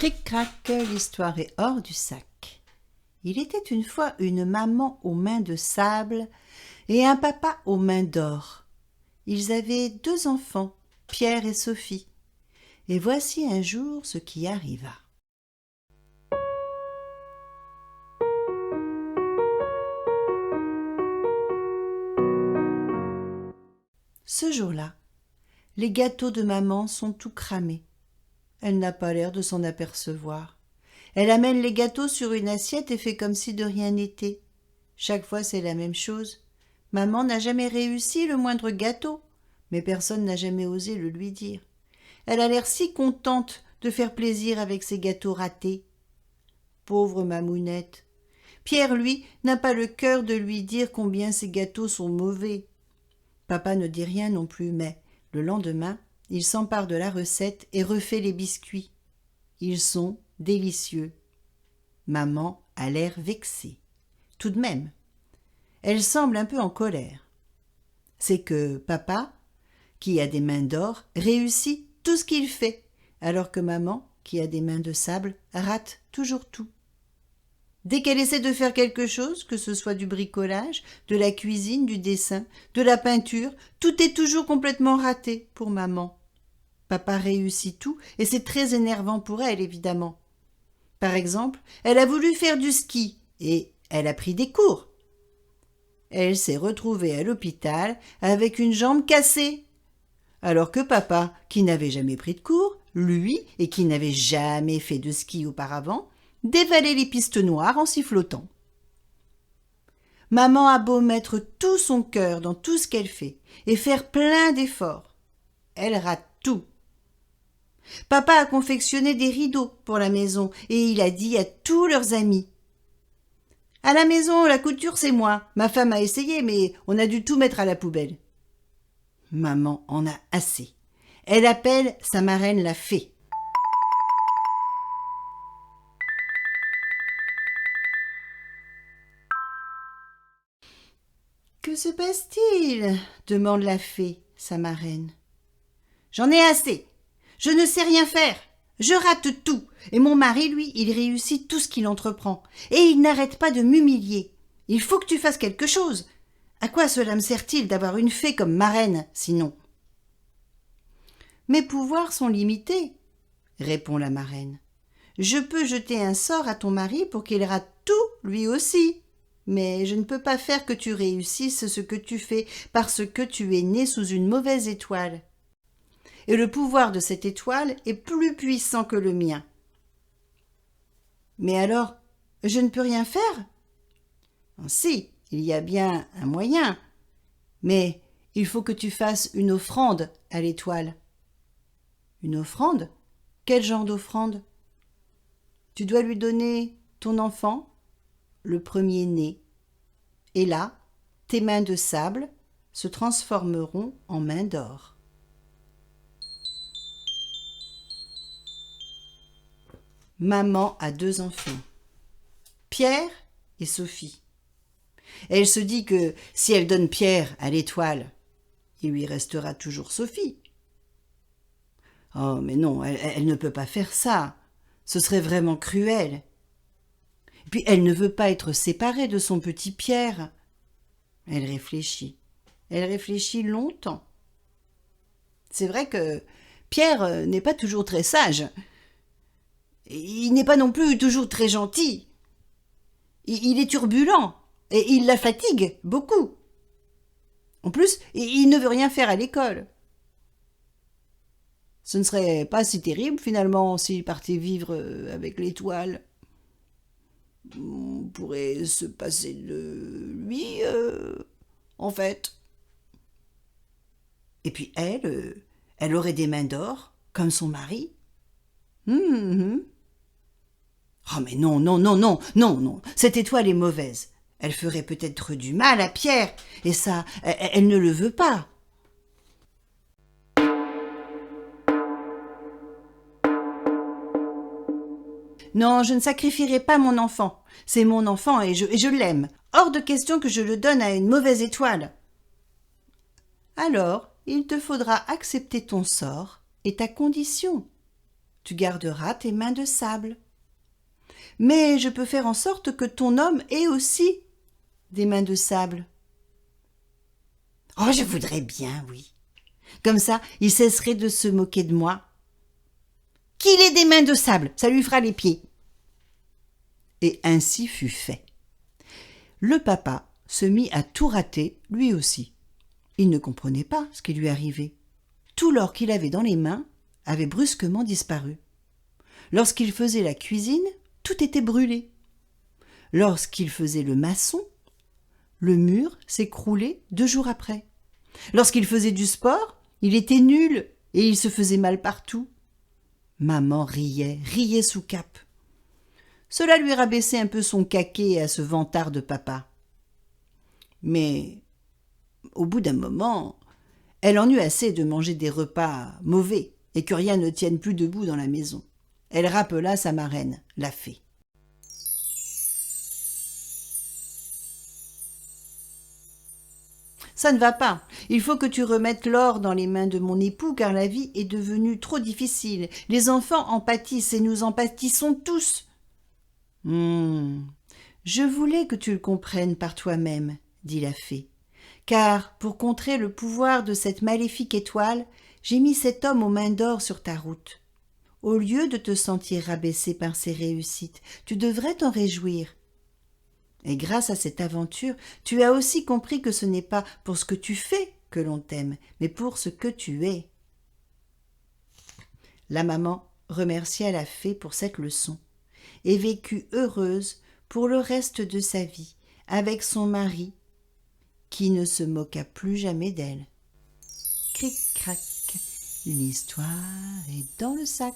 Cric-crac, l'histoire est hors du sac. Il était une fois une maman aux mains de sable et un papa aux mains d'or. Ils avaient 2 enfants, Pierre et Sophie. Et voici un jour ce qui arriva. Ce jour-là, les gâteaux de maman sont tout cramés. Elle n'a pas l'air de s'en apercevoir. Elle amène les gâteaux sur une assiette et fait comme si de rien n'était. Chaque fois, c'est la même chose. Maman n'a jamais réussi le moindre gâteau, mais personne n'a jamais osé le lui dire. Elle a l'air si contente de faire plaisir avec ses gâteaux ratés. Pauvre mamounette. Pierre, lui, n'a pas le cœur de lui dire combien ses gâteaux sont mauvais. Papa ne dit rien non plus, mais le lendemain, il s'empare de la recette et refait les biscuits. Ils sont délicieux. Maman a l'air vexée. Tout de même, elle semble un peu en colère. C'est que papa, qui a des mains d'or, réussit tout ce qu'il fait, alors que maman, qui a des mains de sable, rate toujours tout. Dès qu'elle essaie de faire quelque chose, que ce soit du bricolage, de la cuisine, du dessin, de la peinture, tout est toujours complètement raté pour maman. Papa réussit tout et c'est très énervant pour elle, évidemment. Par exemple, elle a voulu faire du ski et elle a pris des cours. Elle s'est retrouvée à l'hôpital avec une jambe cassée. Alors que papa, qui n'avait jamais pris de cours, lui, et qui n'avait jamais fait de ski auparavant, dévalait les pistes noires en sifflotant. Maman a beau mettre tout son cœur dans tout ce qu'elle fait et faire plein d'efforts. Elle rate tout. Papa a confectionné des rideaux pour la maison et il a dit à tous leurs amis: « À la maison, la couture, c'est moi. Ma femme a essayé, mais on a dû tout mettre à la poubelle. » Maman en a assez. Elle appelle sa marraine la fée. « Que se passe-t-il » demande la fée, sa marraine. « J'en ai assez. Je ne sais rien faire. Je rate tout. Et mon mari, lui, il réussit tout ce qu'il entreprend. Et il n'arrête pas de m'humilier. Il faut que tu fasses quelque chose. À quoi cela me sert-il d'avoir une fée comme marraine, sinon ? » « Mes pouvoirs sont limités, » répond la marraine. « Je peux jeter un sort à ton mari pour qu'il rate tout, lui aussi. Mais je ne peux pas faire que tu réussisses ce que tu fais parce que tu es né sous une mauvaise étoile. Et le pouvoir de cette étoile est plus puissant que le mien. »« Mais alors, je ne peux rien faire ?»« Si, il y a bien un moyen. Mais il faut que tu fasses une offrande à l'étoile. » « Une offrande ? Quel genre d'offrande ? » « Tu dois lui donner ton enfant, le premier-né. Et là, tes mains de sable se transformeront en mains d'or. » Maman a 2 enfants, Pierre et Sophie. Elle se dit que si elle donne Pierre à l'étoile, il lui restera toujours Sophie. Oh, mais non, elle ne peut pas faire ça. Ce serait vraiment cruel. Et puis, elle ne veut pas être séparée de son petit Pierre. Elle réfléchit. Elle réfléchit longtemps. C'est vrai que Pierre n'est pas toujours très sage. Il n'est pas non plus toujours très gentil. Il est turbulent et il la fatigue beaucoup. En plus, il ne veut rien faire à l'école. Ce ne serait pas si terrible, finalement, s'il partait vivre avec l'étoile. On pourrait se passer de lui, en fait. Et puis elle aurait des mains d'or, comme son mari. Oh, mais non, non, non, non, non, non, cette étoile est mauvaise. Elle ferait peut-être du mal à Pierre, et ça, elle ne le veut pas. Non, je ne sacrifierai pas mon enfant. C'est mon enfant et je l'aime. Hors de question que je le donne à une mauvaise étoile. Alors, il te faudra accepter ton sort et ta condition. tu garderas tes mains de sable. Mais je peux faire en sorte que ton homme ait aussi des mains de sable. Oh, je voudrais bien, oui. Comme ça, il cesserait de se moquer de moi. Qu'il ait des mains de sable, ça lui fera les pieds. Et ainsi fut fait. Le papa se mit à tout rater, lui aussi. Il ne comprenait pas ce qui lui arrivait. Tout l'or qu'il avait dans les mains avait brusquement disparu. Lorsqu'il faisait la cuisine, tout était brûlé. Lorsqu'il faisait le maçon, le mur s'écroulait 2 jours après. Lorsqu'il faisait du sport, il était nul et il se faisait mal partout. Maman riait sous cape. Cela lui rabaissait un peu son caquet à ce vantard de papa. Mais au bout d'un moment, elle en eut assez de manger des repas mauvais et que rien ne tienne plus debout dans la maison. Elle rappela sa marraine, la fée. Ça ne va pas. Il faut que tu remettes l'or dans les mains de mon époux car la vie est devenue trop difficile. Les enfants en pâtissent et nous en pâtissons tous. Je voulais que tu le comprennes par toi-même, dit la fée. Car, pour contrer le pouvoir de cette maléfique étoile, j'ai mis cet homme aux mains d'or sur ta route. Au lieu de te sentir rabaissé par ses réussites, tu devrais t'en réjouir. Et grâce à cette aventure, tu as aussi compris que ce n'est pas pour ce que tu fais que l'on t'aime, mais pour ce que tu es. La maman remercia la fée pour cette leçon et vécut heureuse pour le reste de sa vie avec son mari qui ne se moqua plus jamais d'elle. Cric-crac, une histoire est dans le sac.